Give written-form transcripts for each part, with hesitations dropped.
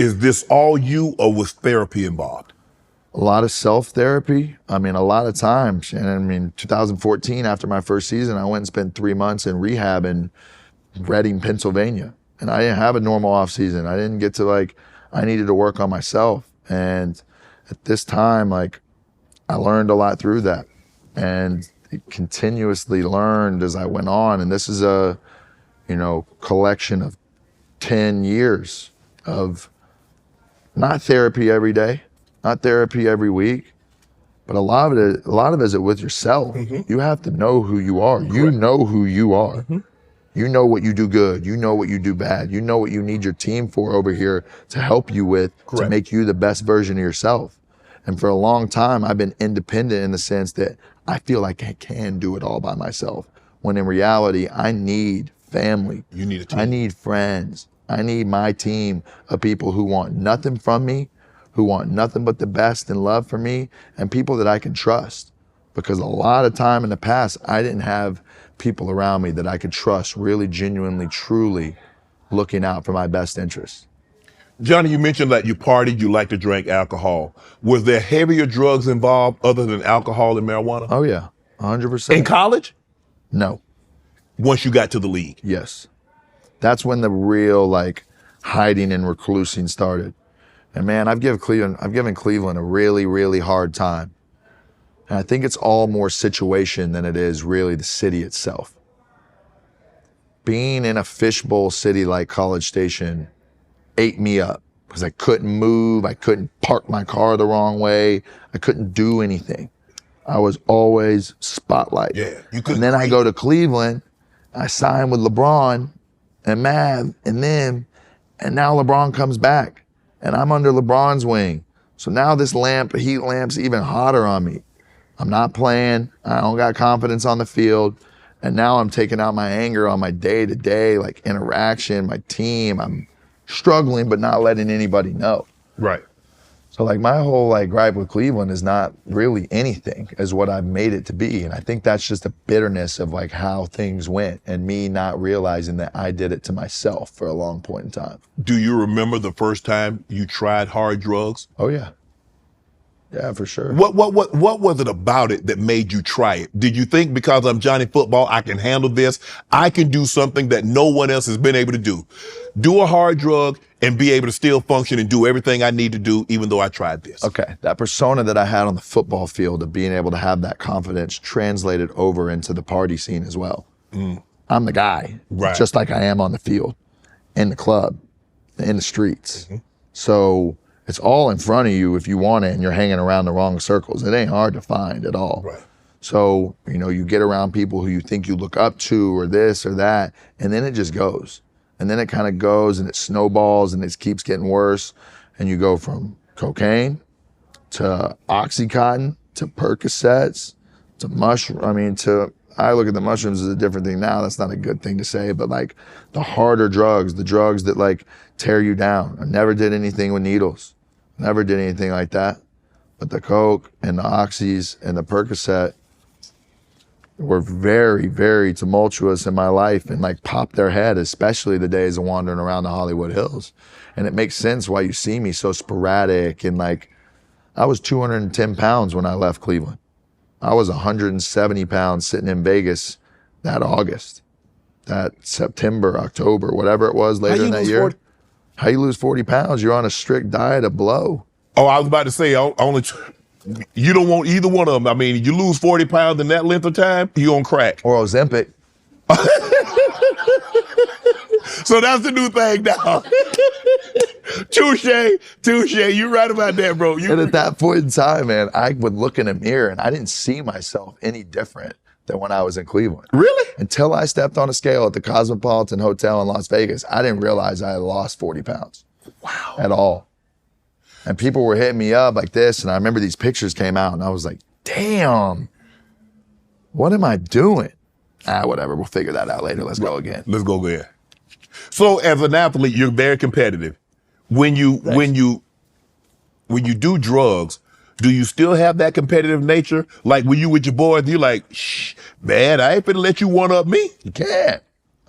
Is this all you, or was therapy involved? A lot of self-therapy. I mean, a lot of times. And I mean, 2014, after my first season, I went and spent 3 months in rehab in Reading, Pennsylvania. And I didn't have a normal off season. I didn't get to I needed to work on myself. And at this time, I learned a lot through that and continuously learned as I went on. And this is a, collection of 10 years of not therapy every day, not therapy every week, but a lot of it is with yourself. Mm-hmm. You have to know who you are. Correct. You know who you are. Mm-hmm. You know what you do good. You know what you do bad. You know what you need your team for over here to help you with. Correct. To make you the best version of yourself. And for a long time, I've been independent in the sense that I feel like I can do it all by myself. When in reality, I need family. You need a team. I need friends. I need my team of people who want nothing from me, who want nothing but the best and love for me, and people that I can trust. Because a lot of time in the past, I didn't have people around me that I could trust really genuinely, truly looking out for my best interests. Johnny, you mentioned that you partied, you like to drink alcohol. Was there heavier drugs involved other than alcohol and marijuana? Oh yeah, 100%. In college? No. Once you got to the league? Yes. That's when the real hiding and reclusing started. And man, I've given Cleveland a really, really hard time. And I think it's all more situation than it is really the city itself. Being in a fishbowl city like College Station ate me up because I couldn't move. I couldn't park my car the wrong way. I couldn't do anything. I was always spotlight. Yeah, you couldn't. And then I go to Cleveland, I sign with LeBron and Mav and them, and now LeBron comes back and I'm under LeBron's wing. So now this heat lamp's even hotter on me. I'm not playing. I don't got confidence on the field. And now I'm taking out my anger on my day-to-day interaction, my team. I'm struggling, but not letting anybody know. Right. So my whole gripe with Cleveland is not really anything as what I've made it to be. And I think that's just a bitterness of how things went and me not realizing that I did it to myself for a long point in time. Do you remember the first time you tried hard drugs? Oh yeah. Yeah, for sure. What was it about it that made you try it? Did you think because I'm Johnny Football, I can handle this? I can do something that no one else has been able to do. Do a hard drug and be able to still function and do everything I need to do, even though I tried this. Okay, that persona that I had on the football field of being able to have that confidence translated over into the party scene as well. Mm. I'm the guy, right, just like I am on the field, in the club, in the streets. Mm-hmm. So it's all in front of you if you want it and you're hanging around the wrong circles. It ain't hard to find at all. Right. So, you get around people who you think you look up to or this or that, and then it just goes. And then it kind of goes and it snowballs and it keeps getting worse. And you go from cocaine to Oxycontin to Percocets to I look at the mushrooms as a different thing now. That's not a good thing to say, but the harder drugs, the drugs that tear you down. I never did anything with needles. Never did anything like that. But the coke and the oxys and the Percocet were very, very tumultuous in my life and popped their head, especially the days of wandering around the Hollywood Hills. And it makes sense why you see me so sporadic and I was 210 pounds when I left Cleveland. I was 170 pounds sitting in Vegas that August, that September, October, whatever it was later in that year. 40? How you lose 40 pounds? You're on a strict diet of blow. Oh, I was about to say, you don't want either one of them. I mean, you lose 40 pounds in that length of time, you're on crack. Or Ozempic. So that's the new thing now. Touche. You're right about that, bro. And at that point in time, man, I would look in a mirror and I didn't see myself any different than when I was in Cleveland. Really? Until I stepped on a scale at the Cosmopolitan Hotel in Las Vegas, I didn't realize I had lost 40 pounds. Wow. At all. And people were hitting me up like this, and I remember these pictures came out, and I was like, damn, what am I doing? Whatever, we'll figure that out later. Let's go again. Let's go there. So as an athlete, you're very competitive. When you do drugs, do you still have that competitive nature? Like when you with your boys, you're like, shh, man, I ain't finna let you one up me. You can't.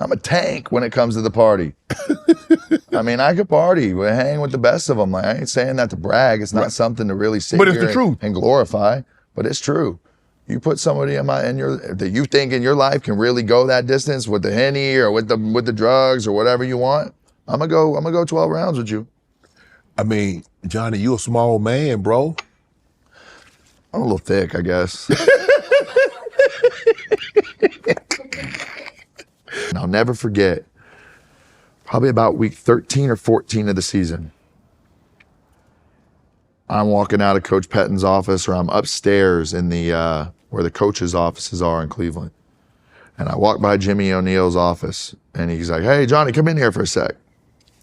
I'm a tank when it comes to the party. I mean, I could party, we hang with the best of them. Like, I ain't saying that to brag. It's not something to really sit But it's here the truth. and glorify, but it's true. You put somebody that you think in your life can really go that distance with the Henny or with the drugs or whatever you want. I'm gonna go 12 rounds with you. I mean, Johnny, you a small man, bro. I'm a little thick, I guess. And I'll never forget, probably about week 13 or 14 of the season, I'm walking out of Coach Pettin's office, or I'm upstairs in the where the coaches' offices are in Cleveland. And I walk by Jimmy O'Neill's office, and he's like, "Hey, Johnny, come in here for a sec."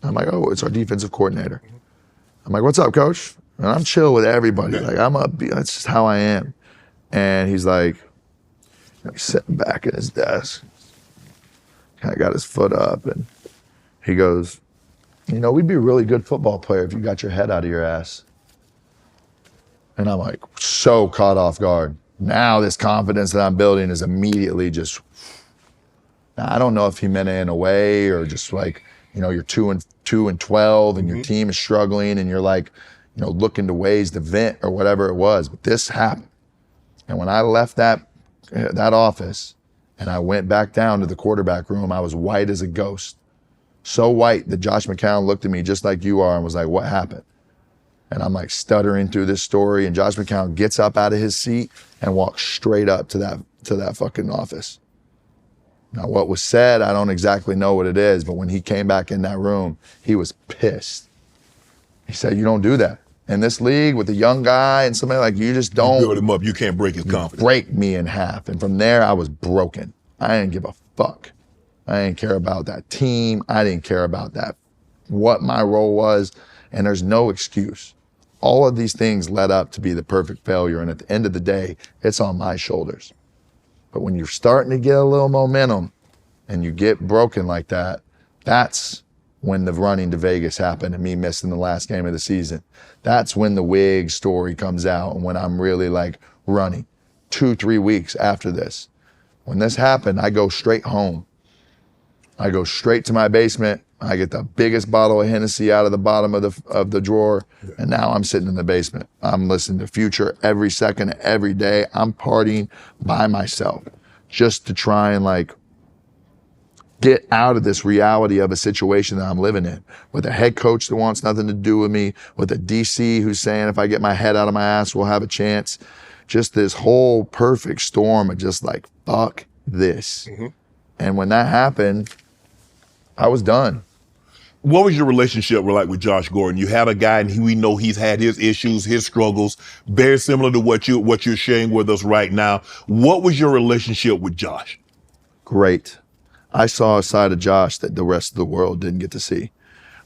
I'm like, "Oh, it's our defensive coordinator." I'm like, "What's up, coach?" And I'm chill with everybody. Like, I'm upbeat. That's just how I am. And he's like, he's sitting back at his desk, kind of got his foot up, and he goes, "We'd be a really good football player if you got your head out of your ass." And I'm like, so caught off guard. Now this confidence that I'm building is immediately just, I don't know if he meant it in a way or just like, you're 2-12 and your team is struggling and you're like, looking to ways to vent or whatever it was. But this happened. And when I left that office and I went back down to the quarterback room, I was white as a ghost. So white that Josh McCown looked at me just like you are and was like, "What happened?" And I'm like stuttering through this story, and Josh McCown gets up out of his seat and walks straight up to that fucking office. Now, what was said, I don't exactly know what it is, but when he came back in that room, he was pissed. He said, "You don't do that. In this league with a young guy and somebody like you just don't build him up. You can't break his confidence." Break me in half. And from there, I was broken. I didn't give a fuck. I didn't care about that team. I didn't care about what my role was. And there's no excuse. All of these things led up to be the perfect failure. And at the end of the day, it's on my shoulders. But when you're starting to get a little momentum and you get broken like that, that's when the running to Vegas happened and me missing the last game of the season. That's when the wig story comes out and when I'm really like running 2-3 weeks after this. When this happened, I go straight home. I go straight to my basement. I get the biggest bottle of Hennessy out of the bottom of the drawer, and now I'm sitting in the basement. I'm listening to Future every second, every day. I'm partying by myself just to try and like get out of this reality of a situation that I'm living in, with a head coach that wants nothing to do with me, with a DC who's saying if I get my head out of my ass, we'll have a chance. Just this whole perfect storm of just like, fuck this. Mm-hmm. And when that happened, I was done. What was your relationship like with Josh Gordon? You had a guy, and we know he's had his issues, his struggles, very similar to what you're sharing with us right now. What was your relationship with Josh? Great. I saw a side of Josh that the rest of the world didn't get to see.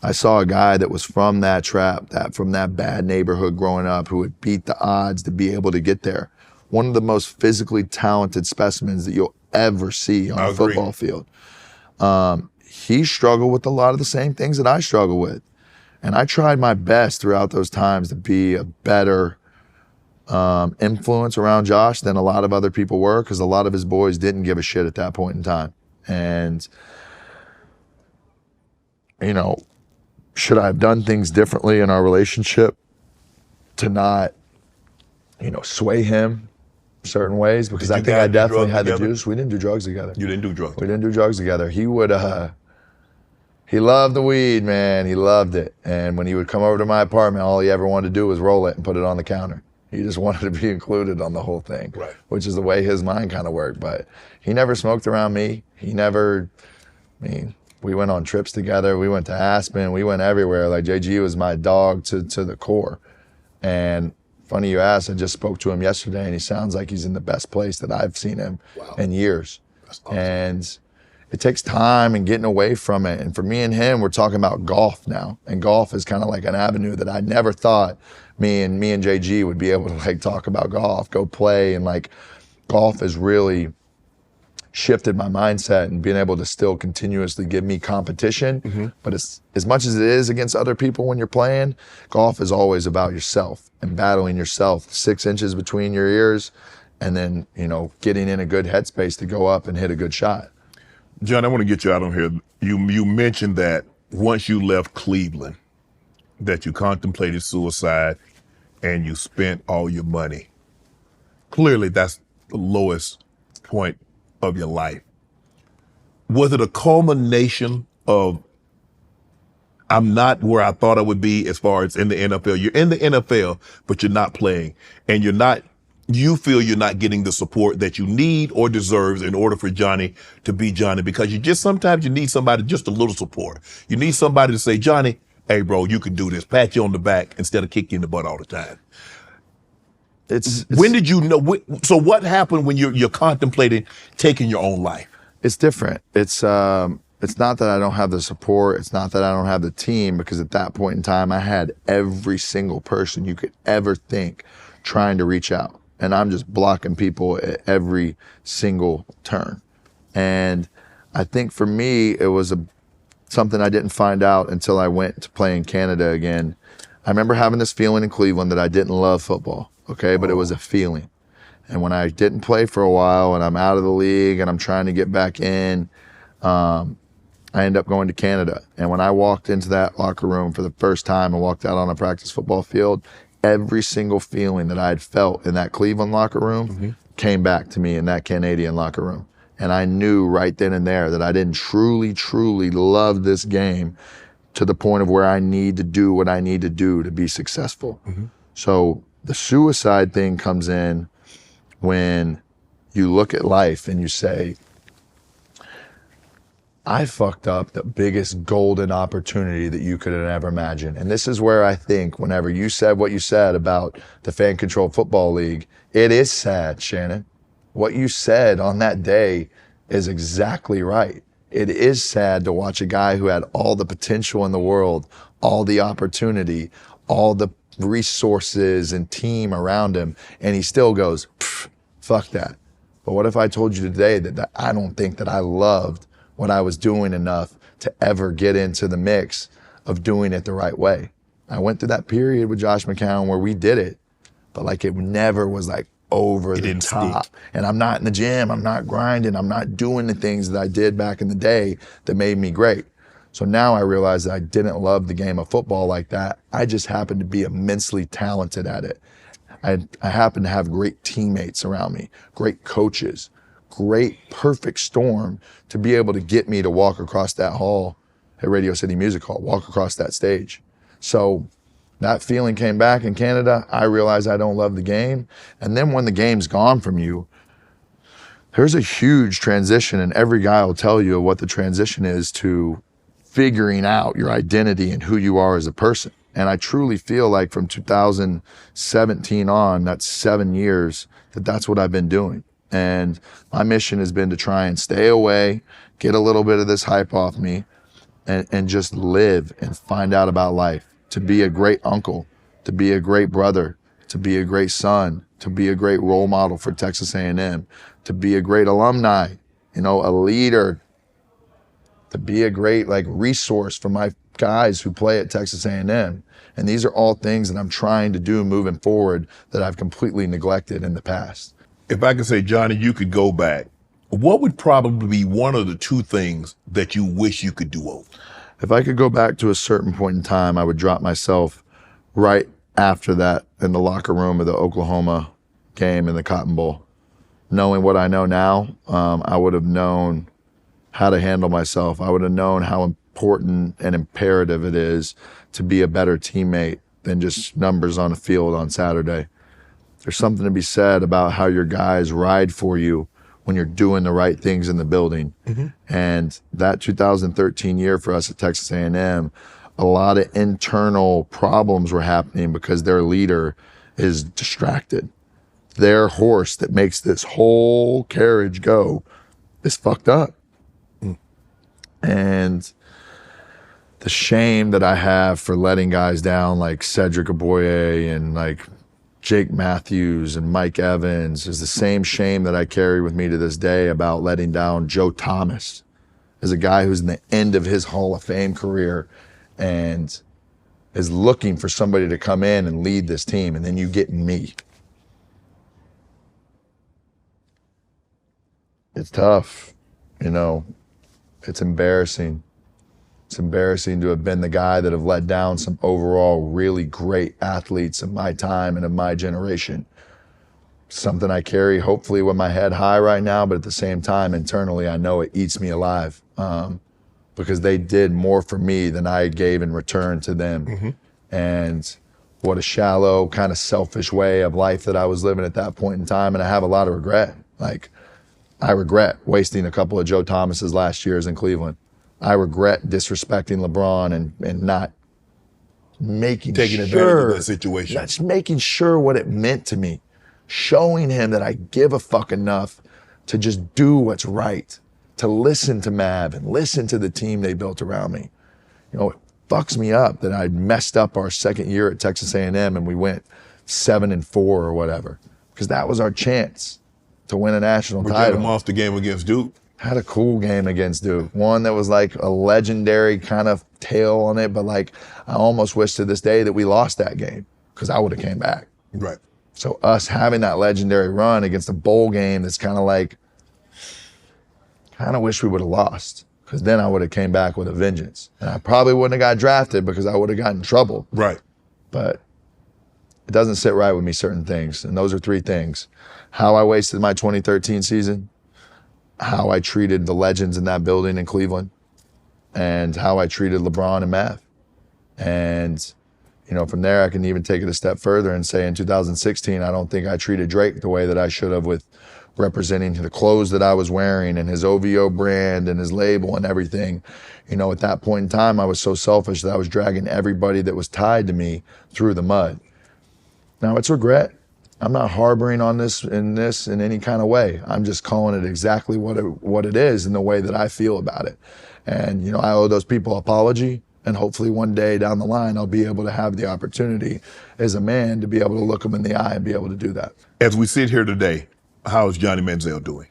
I saw a guy that was from that trap, from that bad neighborhood growing up, who had beat the odds to be able to get there. One of the most physically talented specimens that you'll ever see on a football field. He struggled with a lot of the same things that I struggle with. And I tried my best throughout those times to be a better influence around Josh than a lot of other people were, because a lot of his boys didn't give a shit at that point in time. And, should I have done things differently in our relationship to not, sway him certain ways? Because I think I definitely had the juice. We didn't do drugs together. You didn't do drugs? We didn't do drugs together. He would, he loved the weed, man. He loved it. And when he would come over to my apartment, all he ever wanted to do was roll it and put it on the counter. He just wanted to be included on the whole thing, right, which is the way his mind kind of worked. But he never smoked around me. He never, we went on trips together. We went to Aspen. We went everywhere. Like, JG was my dog to the core. And funny you asked, I just spoke to him yesterday, and he sounds like he's in the best place that I've seen him in years. That's awesome. And it takes time and getting away from it. And for me and him, we're talking about golf now. And golf is kind of like an avenue that I never thought me and JG would be able to like talk about golf, go play. And like, golf has really shifted my mindset and being able to still continuously give me competition. Mm-hmm. But as much as it is against other people when you're playing, golf is always about yourself and battling yourself, 6 inches between your ears, and then, getting in a good headspace to go up and hit a good shot. John, I want to get you out on here. You mentioned that once you left Cleveland, that you contemplated suicide and you spent all your money. Clearly, that's the lowest point of your life. Was it a culmination of I'm not where I thought I would be as far as in the NFL? You're in the NFL, but you're not playing, and you feel you're not getting the support that you need or deserves in order for Johnny to be Johnny, because sometimes you need somebody, just a little support. You need somebody to say, Johnny, hey bro, you can do this, pat you on the back instead of kick you in the butt all the time. When did you know? So what happened when you're contemplating taking your own life? It's different. It's not that I don't have the support. It's not that I don't have the team, because at that point in time, I had every single person you could ever think trying to reach out. And I'm just blocking people at every single turn. And I think for me, it was something I didn't find out until I went to play in Canada again. I remember having this feeling in Cleveland that I didn't love football, okay? But it was a feeling. And when I didn't play for a while and I'm out of the league and I'm trying to get back in, I ended up going to Canada. And when I walked into that locker room for the first time and walked out on a practice football field, every single feeling that I had felt in that Cleveland locker room came back to me in that Canadian locker room. And I knew right then and there that I didn't truly, truly love this game to the point of where I need to do what I need to do to be successful. So the suicide thing comes in when you look at life and you say, I fucked up the biggest golden opportunity that you could have ever imagined. And this is where I think whenever you said what you said about the Fan Controlled Football League, it is sad, Shannon. What you said on that day is exactly right. It is sad to watch a guy who had all the potential in the world, all the opportunity, all the resources and team around him, and he still goes, fuck that. But what if I told you today that I don't think that I loved what I was doing enough to ever get into the mix of doing it the right way? I went through that period with Josh McCown where we did it, but like it never was like over the top. And I'm not in the gym, I'm not grinding, I'm not doing the things that I did back in the day that made me great. So now I realize that I didn't love the game of football like that. I just happened to be immensely talented at it. I happened to have great teammates around me, great coaches, great perfect storm to be able to get me to walk across that hall at Radio City Music Hall, walk across that stage. So that feeling came back in Canada. I realized I don't love the game. And then when the game's gone from you, there's a huge transition, and every guy will tell you what the transition is to figuring out your identity and who you are as a person. And I truly feel like from 2017 on, that's 7 years, that's what I've been doing. And my mission has been to try and stay away, get a little bit of this hype off me, and just live and find out about life, to be a great uncle, to be a great brother, to be a great son, to be a great role model for Texas A&M, to be a great alumni, a leader, to be a great resource for my guys who play at Texas A&M. And these are all things that I'm trying to do moving forward that I've completely neglected in the past. If I could say, Johnny, you could go back, what would probably be one of the two things that you wish you could do over? If I could go back to a certain point in time, I would drop myself right after that in the locker room of the Oklahoma game in the Cotton Bowl. Knowing what I know now, I would have known how to handle myself. I would have known how important and imperative it is to be a better teammate than just numbers on a field on Saturday. There's something to be said about how your guys ride for you when you're doing the right things in the building. And that 2013 year for us at Texas A&M, a lot of internal problems were happening because their leader is distracted. Their horse that makes this whole carriage go is fucked up. And the shame that I have for letting guys down like Cedric Aboye and Jake Matthews and Mike Evans is the same shame that I carry with me to this day about letting down Joe Thomas as a guy who's in the end of his Hall of Fame career and is looking for somebody to come in and lead this team, and then you get me. It's tough, It's embarrassing. It's embarrassing to have been the guy that have let down some overall really great athletes of my time and of my generation. Something I carry hopefully with my head high right now, but at the same time, internally, I know it eats me alive because they did more for me than I gave in return to them. And what a shallow, kind of selfish way of life that I was living at that point in time. And I have a lot of regret. Like, I regret wasting a couple of Joe Thomas's last years in Cleveland. I regret disrespecting LeBron and not taking advantage of that situation. That's making sure what it meant to me. Showing him that I give a fuck enough to just do what's right, to listen to Mav and listen to the team they built around me. You know, it fucks me up that I messed up our second year at Texas A&M and we went 7-4 or whatever, because that was our chance to win a national title. You had a monster game against Duke. Had a cool game against Duke. One that was like a legendary kind of tale on it, but like I almost wish to this day that we lost that game because I would have came back. Right. So us having that legendary run against a bowl game that's kind of like, kind of wish we would have lost, because then I would have came back with a vengeance. And I probably wouldn't have got drafted because I would have gotten in trouble. Right. But it doesn't sit right with me, certain things. And those are three things. How I wasted my 2013 season, how I treated the legends in that building in Cleveland, and how I treated LeBron and Mav. And you know, from there, I can even take it a step further and say in 2016, I don't think I treated Drake the way that I should have, with representing the clothes that I was wearing and his OVO brand and his label and everything. You know, at that point in time, I was so selfish that I was dragging everybody that was tied to me through the mud. Now, it's regret. I'm not harboring on this in any kind of way. I'm just calling it exactly what it is and the way that I feel about it. And, you know, I owe those people an apology. And hopefully one day down the line, I'll be able to have the opportunity as a man to be able to look them in the eye and be able to do that. As we sit here today, how is Johnny Manziel doing?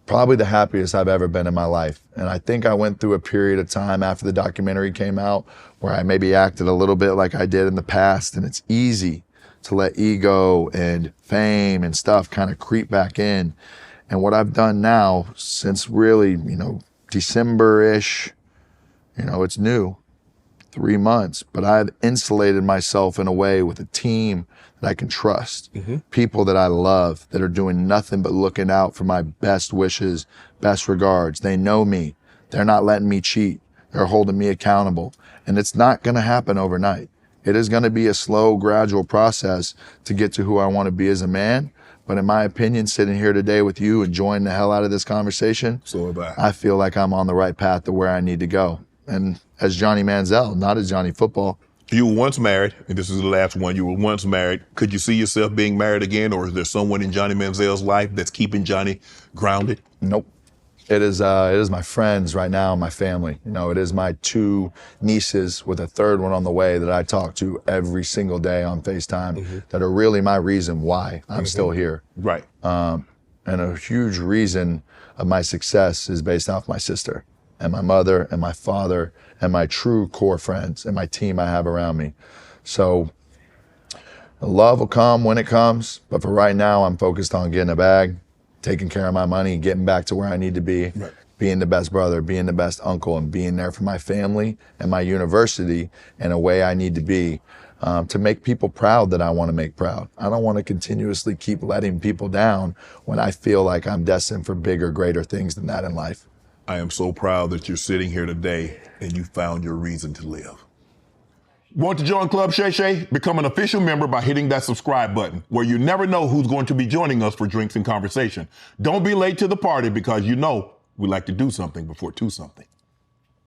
Probably the happiest I've ever been in my life. And I think I went through a period of time after the documentary came out where I maybe acted a little bit like I did in the past. And it's easy to let ego and fame and stuff kind of creep back in. And what I've done now since really, you know, December-ish, you know, it's new. 3 months, but I've insulated myself in a way with a team that I can trust, people that I love, that are doing nothing but looking out for my best wishes, best regards. They know me. They're not letting me cheat. They're holding me accountable. And it's not going to happen overnight. It is going to be a slow, gradual process to get to who I want to be as a man. But in my opinion, sitting here today with you, enjoying the hell out of this conversation, so have I feel like I'm on the right path to where I need to go. And as Johnny Manziel, not as Johnny Football. You were once married, and this is the last one. You were once married. Could you see yourself being married again, or is there someone in Johnny Manziel's life that's keeping Johnny grounded? Nope. It is my friends right now, my family. You know, it is my 2 nieces with a 3rd one on the way that I talk to every single day on FaceTime that are really my reason why I'm still here. Right. And a huge reason of my success is based off my sister and my mother and my father and my true core friends and my team I have around me. So love will come when it comes, but for right now, I'm focused on getting a bag, taking care of my money, getting back to where I need to be, being the best brother, being the best uncle, and being there for my family and my university in a way I need to be to make people proud that I want to make proud. I don't want to continuously keep letting people down when I feel like I'm destined for bigger, greater things than that in life. I am so proud that you're sitting here today and you found your reason to live. Want to join Club Shay Shay? Become an official member by hitting that subscribe button, where you never know who's going to be joining us for drinks and conversation. Don't be late to the party, because you know we like to do something before 2 something.